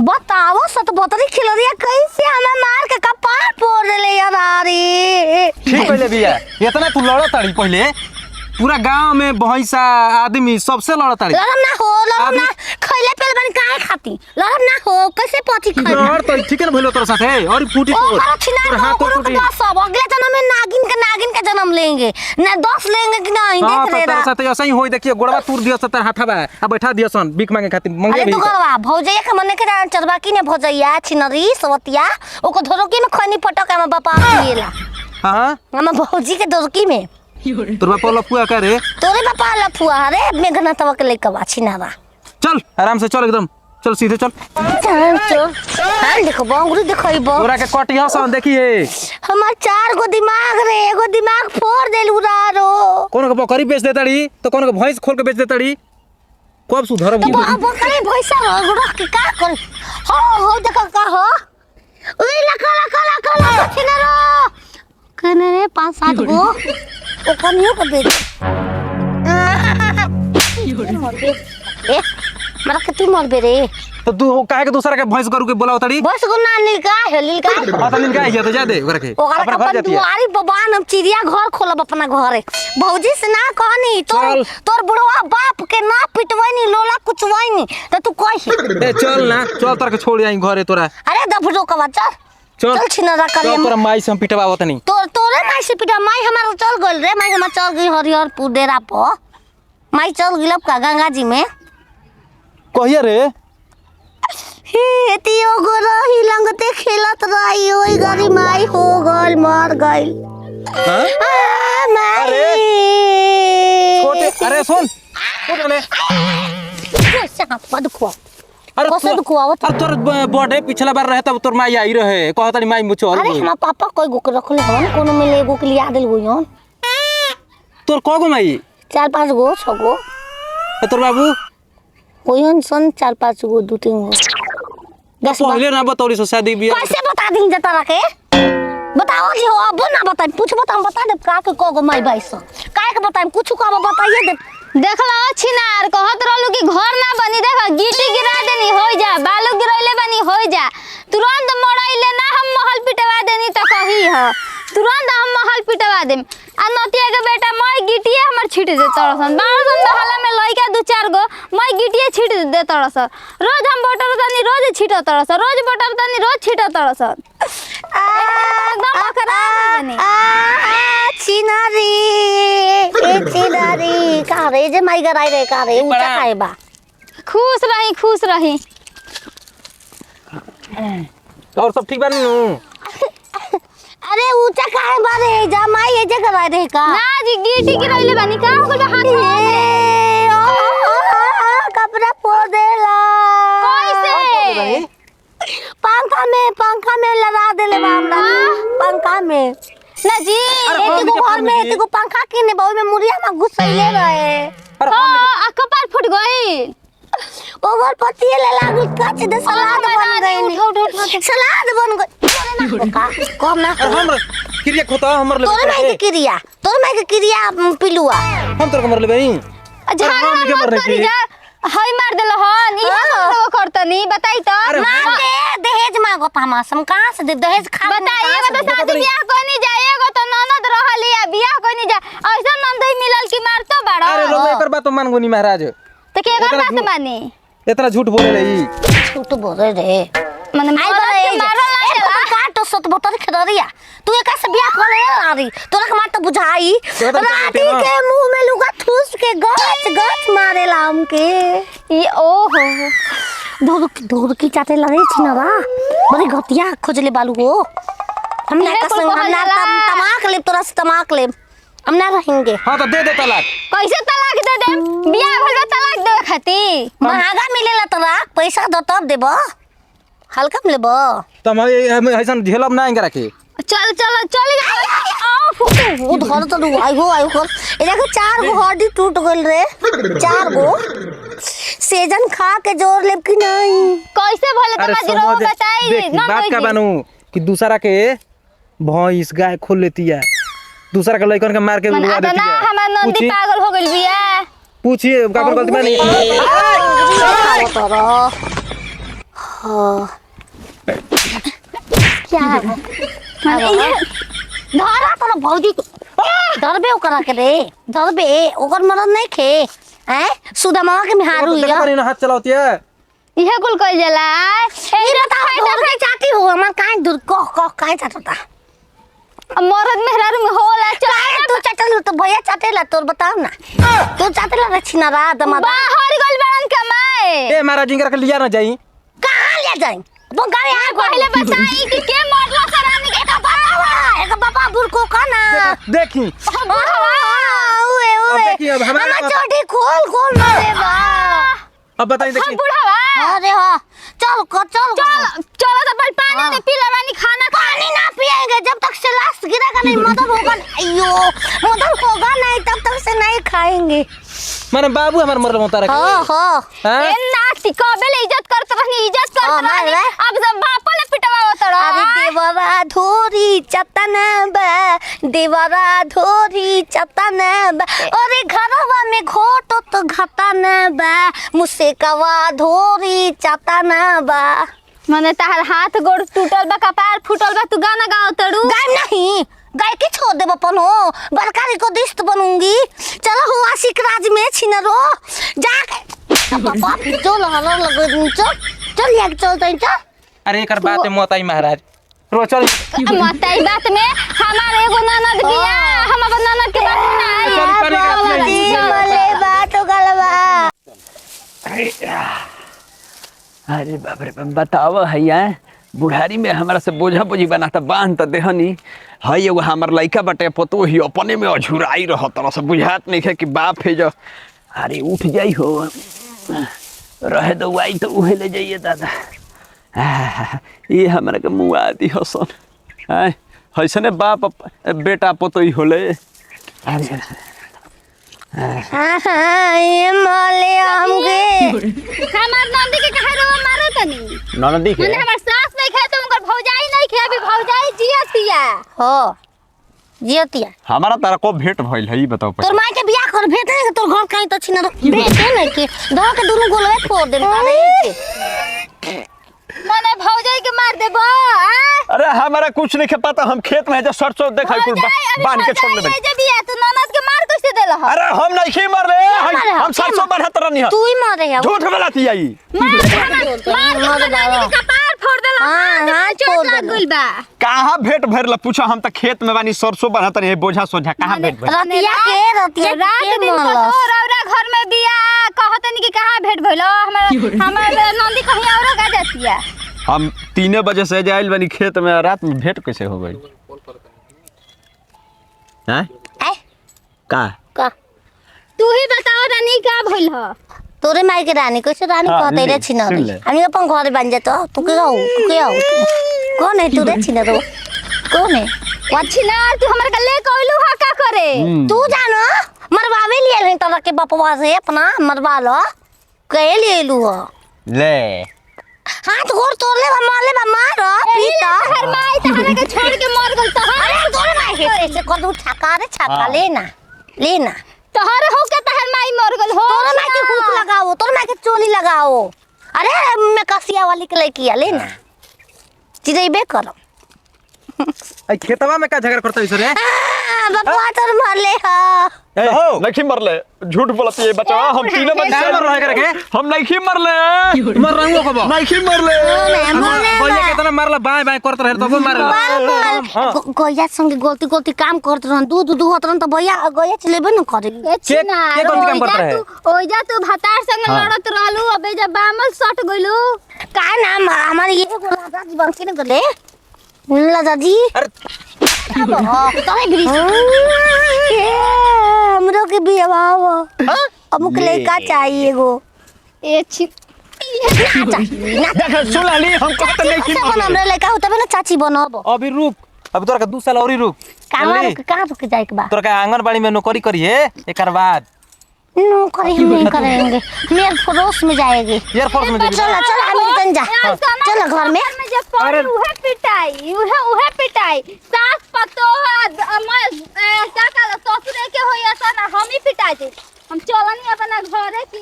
बताओ सत बतरी खिलरिया कैसे हमें मार के कपार फोड़ देले यार अरे ठीक पहले बिया इतना तू लड़ ताड़ी पहले पूरा गांव में भैंसा आदमी सबसे लड़ ताड़ी लड़म ना हो लड़म ना खइले पेल बन काहे खाती लड़म ना हो कैसे पति खाई लड़ तो ठीक है भइलो तोर साथे और फूटी ओ हाथ तो टूटी सब अगले जन्म में नागिन के जन्म लेंगे ना 10 लेंगे कि नहीं देख रे तोर साथे ऐसा ही होई देखिए गोड़वा तूर दियो सतर हाथाबा आ बैठा दियो सन भीख मांगे खातिर मंगे भी अरे तू करवा भौजैया के मने के चरबा की ने भौजैया छिनरी सवतिया ओको धरोकी में खनी पटक में बापा पिएला हां हम भौजी के धरोकी में तोर बापा लफुआ करे तोरे बापा लफुआ रे मेघना तवा के लेके बाछी ना बा चल आराम से चल एकदम चल सीधे चल हां देखो बंगुरी देखइबो तोरा के कटिया सन देखिए हमार 4 गो दिमाग रे एगो दिमाग फोड़ देलु रारो कोन के बकरी बेच देताड़ी तो कोन के भैंस खोल के बेच देताड़ी कब सुधर तो बकरी भैंसा रख के का कर हो देखो का हो ओए लका छिनरो कने रे 5-7 गो ओ कनियो के बेच ए मरा के तू मर बे रे तो तू काहे के दूसरा के भैंस करू के बोलाव ताड़ी बस को ना नीलका हां नीलका है तो जा दे ओकरा के अपन घर जाती है दुआरी बबान हम चिड़िया घर खोलब अपना घरे भौजी से ना कहनी तोर बुढ़वा बाप के ना पिटवैनी लोला कुचवैनी त तू कहि ए चल ना चल तोर के छोड़ आई घरे तोरा अरे दफड़ो का बच्चा चल छिनरा कर ले तोरा माई से हम पिटवावत नहीं तोरे माई से पिटा माई हमार चल गइल रे माई हमार चल गई हरिहरपुर डेरा प माई चल गिलब का गंगा जी में कहिया रे एतियो गो रही लंगते खेलत रही ओई गरी माई हो गल मर गइल हां माई छोटे अरे सुन ने कैसे पद खो अरे कैसे दुखवावत अब तोर बर्थडे पिछला बार रहे तब तोर माई आई रहे कहतनी माई मुछो अरे हम पापा कोई गो के रखले हन कोनो में ले गो के लिया देल होयन तोर कगो माई 4-5 गो 6 गो तोर बाबू होयन सन 4-5 गो 2-3 गो 10 पहले ना बताओ रे शादी बियाह कैसे बता दी जता रखे बताओ जी हो अब ना बताई पूछबो त हम बता देब का के कगो माई भाई से काहे के बताई कुछ का बताइए दे देखला छिनार कहत रहलू कि घर ना बनी देख गिट्टी गिरा देनी हो जा बालू गिरैले बनी हो जा तुरंत मरैले ना हम महल पिटवा देनी त कही ह तुरंत हम महल पिटवा देम आ नतिया के बेटा मई गिट्टिए हमर छिट दे तरसन बारसन महला में लइका 2-4 गो मई गिट्टिए छिट दे तरसन रोज हम बटर तनी रोज छिट तरसन रोज बटर तनी रोज छिट तरसन एकदम खराब बनी छिनारी ए छिनारी का रे जे माई गराई रे का रे ऊंचा खाए बा खुश रही और सब ठीक बानी नु अरे ऊंचा काहे बारे जा माई ए जे गराई रे का ना जी गिट्टी गिरैले बनी का हो गल हाथ कपड़ा फोड़ देला कैसे पंखा में लगा देले बा हमरा पंखा में ना जी एगो घर में एगो पंखा किने बहु में मुरिया में घुसैले रहे हां कपार फूट गई ओवर पतिए ले लागल कच दे सलाद बन गई सलाद बन गई कम ना हम क्रिया खोता हमर ले तोर माई के क्रिया पिलुआ हम तोर मर ले बई झाड़ा मत करी जा हई मार देलो हन ई हम करतनी बताई त मार दे दहेज मांगत हम कहां से दे दहेज खा बताइए तो शादी ब्याह कोनी जाएगो तो ननद रहली आ ब्याह कोनी जा ऐसा नंदई मिलल की मार तो बड़ा अरे लोग एकर बात मान गोनी महाराज तो के एकर बात मानी इतना झूठ बोले रही झूठ बोले रे मन मारल ना काटो सत बतर खदरिया तू एका से बियाह करे आरी तोरा के मार तो बुझाई राती के मुंह में लुगा ठूस के गच मारेला हमके ये ओहो दूर की चाटे लगे छिनरा बड़ी घटिया खोजले बालू हो हमने का संग हमना तमाक ले तोरा से तमाक ले हम ना रहेंगे हां तो दे तलाक कैसे तलाक दे दे बियाह भइल तलाक दे खाती महंगा मिलेला तलाक पैसा दो तब देबो हल्का में लेबो तो हम ऐसन झेलब ना इंगरा के चल वो धर तो आइगो ए देखो 4 गो हड्डी टूट गइल रे 4 गो सेजन खा के जोर लेब कि नहीं कैसे भले अरे तमा जीरो बताई ना बात का बनू कि दूसरा के भैंस गाय खोल लेती है दूसरा के लइकन के मार के उड़ा देती है हमार नंदी पागल हो गइल बिया पूछिए काबर गलती बनी हाँ क्या है धरा तर भौजी धरबे ओकरा के रे धरबे ओकर मरद नहीं खे हैं सुदामा के मिहारू देखो नहीं ना हाथ चलावती है इहे कुल कइल जाला ई रता धर के चाटी हो हमर काहे दूर कह काहे चाटता मरद मेहरारू में होला काहे तू चाटल तो भैया चाटेला तोर बताओ ना तू चाटेला रे छिनारा दमा बाहर गइल बड़न कमाए ए महाराज जिंगर के लिया ना जाई कहां ले जाई वो गाड़ी आ पहले बताई कि के मरला सरानी के एक बाबा बुरको का ना देखी ओए अब देखिए अब हमारा छोटी खोल मारे बा अब बताइए देखिए बुढ़ावा अरे हां चल चलो तो पर पानी दे पीला रानी खाना पानी ना पिएंगे जब तक से लाश गिरेगा नहीं मदर होगा अयो मदर होगा नहीं तब तक से नहीं खाएंगे माने बाबू हमार मरल मोता रखे हां ए नाती कबे इज्जत करत रहनी इज्जत करत रहनी अब जब बाप ले पिटवा तड़ा अरे देवरा धोरी चतनबा देवरा धोरी चतनबा अरे घरवा में घोटो तो घटनबा मुझसे कवा धोरी चतनबा मने तार हाथ गोड़ टूटल बा कपार फूटल बा तू गाना गाओ तड़ू गाय नहीं गाय के छोड़ देब अपन हो बरकारी को दिस्त बनूंगी चलो हो आशिक राज में छिनरो जा पापा चल हलो लगे चल या चल अरे एकर बात है मोताई महाराज रो चल मोताई बात में हमारे एगो ननद बिया हम अपन ननद के बात ना बोले बात हो गलबा अरे बाप रे बताव हैया बुढ़ारी में हमारा से बोझा बोझी बनाता बांध त देहनी है एगो हमार लइका बटे पतो ही अपने में अझुराई रह तरह से बुझात नहीं है कि बाप है जो अरे उठ जाई हो रहे दो वाई तो उहे ले जाइए दादा ये हमारा के मुँह आदि हसन है ऐसने बाप बेटा पतो ही होले अरे ये माले हमके हमार नंदी के कहे रो मारो तनी ननदी के मने हमार सास नहीं खाए तो उनकर भौजाई नहीं खाए अभी भौजाई जियतिया हो जियतिया हमारा तारा को भेंट भइल है ई बताओ तोर माई के बियाह कर भेट नहीं तोर घर कहीं तो छिना भेटे नहीं के धो के दोनों गोलवे फोड़ दे मने भौजाई के मार देबो अरे हमारा कुछ नहीं के पता हम खेत में जो सरसों देखा कुल बांध के छोड़ देबे जे बिया तू ननद के मार कैसे देला अरे हम नहीं मर रहे हम सरसों बांधत रहनी है तू ही मारे है झूठ बोलती आई मार ननद के कपार फोड़ देला हां चोट लग गइल बा कहां भेंट भरला पूछो हम त खेत में बानी सरसों बांधत रही बोझा सोझा कहां भेंट भर रतिया रात दिन रौरा घर में बिया कहतनी कि कहां भेंट भइलो हमर नंदी कहीं और गा जातिया हम 3 बजे से जाइल बानी खेत में रात में भेंट कैसे हो गई हैं का तू ही बताओ रानी का भइल ह तोरे माई के रानी कैसे रानी कहते रे छिना रे हम अपन घर बन जातो तू के आओ कौन है तू रे छिना रो कौन है वछिना तू हमर के ले कहलू हा का करे तू जानो मरवावे लिए नहीं तोरा के बपवा से अपना मरवा लो कहे ले लू हो ले हाथ गोर तोड़ ले मार मारो पीता हर माई तहरा के छोड़ के मर गल तहरा अरे तोरे माई के ऐसे कर दू छका रे छका लेना तहरा हो के तहर माई मर गल हो तोरे माई के हुक लगाओ तोरे माई के चोली लगाओ अरे मैं कसिया वाली के लेके लेना चिरेबे करो आई खेतवा में का झगड़ा करता है रे बपवा तोर मारले हा हो नहीं मरले झूठ बोलती है बच्चा हम 3 बजे क्या मर रहा है करके हम नहीं मरले मर रहा हूं कबो नहीं मरले भैया कितना मारला बाय बाय करत रहे तब मारला गोया संगे गलती काम करत रहन दूध होत रहन तो भैया गोया चलेबे न करे के गलती काम करत रहे ओइजा तू भतार संग लड़त रहलू अबे जब बामल सट गइलू का नाम हमारे ये लादा जी बंकी ने गले लादा जी अरे तोरे ब्रिज हमरो के बियाह अब मुके लइका चाहिए एगो ए छी देख सुन ली हम कहत नहीं कि हमरा लइका होतबे ना चाची बनब अभी रुक अब तोरा के 2 साल और ही रुक कहां रुक जाए के बा तोरा के आंगनबाड़ी में नौकरी करिए एकर बाद नौकरी हम नहीं करेंगे मेरे पड़ोस में जाएगी एयरफोर्स में चल हम जा चल घर में अरे उहे पिटाई सास पतो का ससुरे के होया सा ना हम ही पिटा दे हम चलनी अपना घरे की